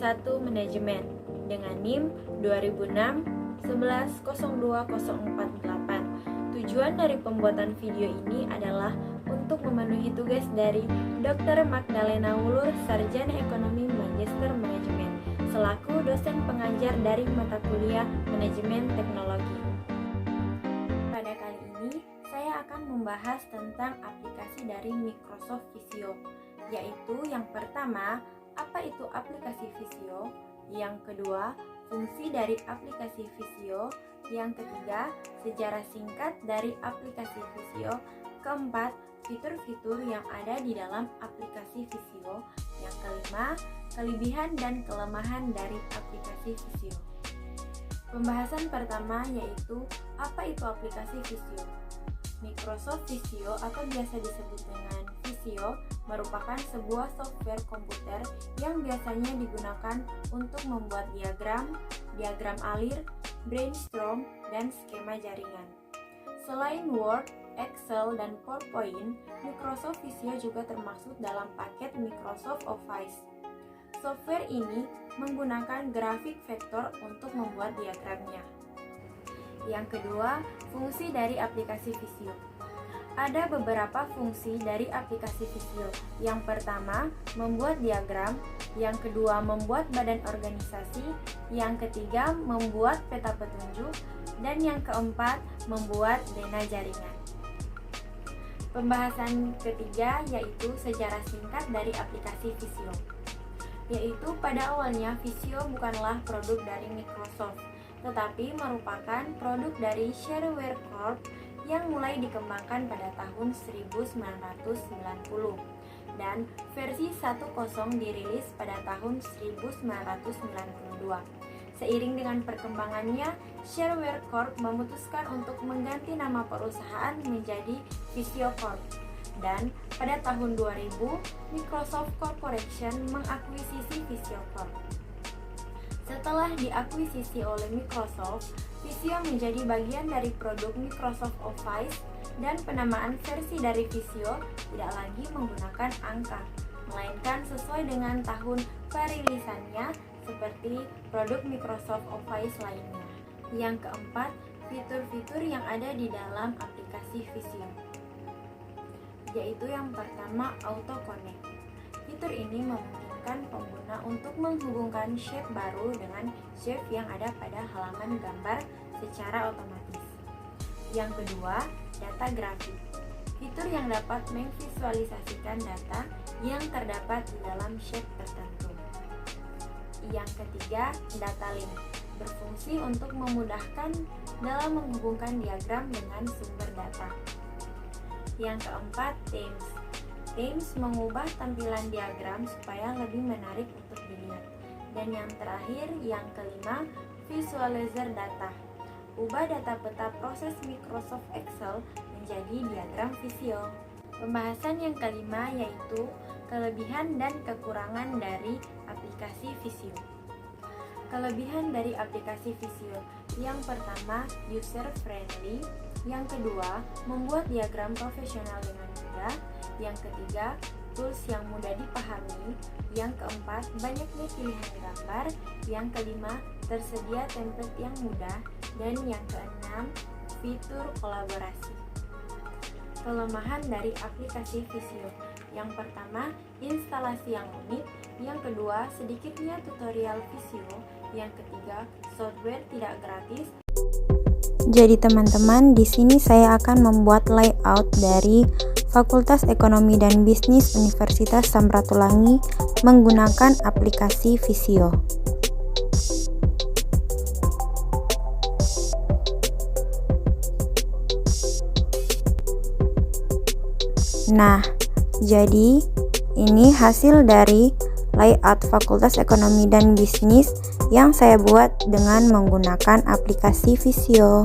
S1 Manajemen dengan NIM 2006 11 02 048. Tujuan dari pembuatan video ini adalah untuk memenuhi tugas dari Dr. Magdalena Wulur, Sarjana Ekonomi Magister Manajemen, selaku dosen pengajar dari mata kuliah Manajemen Teknologi. Pada kali ini, saya akan membahas tentang aplikasi dari Microsoft Visio, yaitu yang pertama, apa itu aplikasi Visio, yang kedua, fungsi dari aplikasi Visio, yang ketiga, sejarah singkat dari aplikasi Visio, keempat, fitur-fitur yang ada di dalam aplikasi Visio, yang kelima, kelebihan dan kelemahan dari aplikasi Visio. Pembahasan pertama yaitu apa itu aplikasi Visio. Microsoft Visio atau biasa disebut dengan Visio merupakan sebuah software komputer yang biasanya digunakan untuk membuat diagram alir, brainstorm, dan skema jaringan. Selain Word, Excel, dan PowerPoint, Microsoft Visio juga termasuk dalam paket Microsoft Office. Software ini menggunakan grafik vektor untuk membuat diagramnya. Yang kedua, fungsi dari aplikasi Visio. Ada beberapa fungsi dari aplikasi Visio. Yang pertama, membuat diagram. Yang kedua, membuat badan organisasi. Yang ketiga, membuat peta petunjuk. Dan yang keempat, membuat zona jaringan. Pembahasan ketiga yaitu sejarah singkat dari aplikasi Visio. Yaitu pada awalnya Visio bukanlah produk dari Microsoft, tetapi merupakan produk dari Shareware Corp yang mulai dikembangkan pada tahun 1990 dan versi 1.0 dirilis pada tahun 1992. Seiring dengan perkembangannya, Shareware Corp memutuskan untuk mengganti nama perusahaan menjadi Visio Corp. Dan pada tahun 2000, Microsoft Corporation mengakuisisi Visio Corp. Setelah diakuisisi oleh Microsoft, Visio menjadi bagian dari produk Microsoft Office dan penamaan versi dari Visio tidak lagi menggunakan angka, melainkan sesuai dengan tahun perilisannya seperti produk Microsoft Office lainnya. Yang keempat, fitur-fitur yang ada di dalam aplikasi Visio, yaitu yang pertama Auto Connect. Fitur ini memungkinkan pengguna untuk menghubungkan shape baru dengan shape yang ada pada halaman gambar secara otomatis. Yang kedua, data grafik. Fitur yang dapat memvisualisasikan data yang terdapat di dalam shape tertentu. Yang ketiga, data link. Berfungsi untuk memudahkan dalam menghubungkan diagram dengan sumber data. Yang keempat, themes. Themes mengubah tampilan diagram supaya lebih menarik untuk dilihat. Dan yang terakhir, yang kelima, visualizer data. Ubah data peta proses Microsoft Excel menjadi diagram Visio. Pembahasan yang kelima yaitu kelebihan dan kekurangan dari aplikasi Visio. Kelebihan dari aplikasi Visio. Yang pertama, user friendly. Yang kedua, membuat diagram profesional dengan mudah. Yang ketiga, tools yang mudah dipahami. Yang keempat, banyaknya pilihan gambar. Yang kelima, tersedia template yang mudah. Dan yang keenam, fitur kolaborasi. Kelemahan dari aplikasi Visio. Yang pertama, instalasi yang rumit. Yang kedua, sedikitnya tutorial Visio. Yang ketiga, software tidak gratis. Jadi teman-teman, di sini saya akan membuat layout dari Fakultas Ekonomi dan Bisnis Universitas Samratulangi menggunakan aplikasi Visio. Nah, jadi ini hasil dari layout Fakultas Ekonomi dan Bisnis yang saya buat dengan menggunakan aplikasi Visio.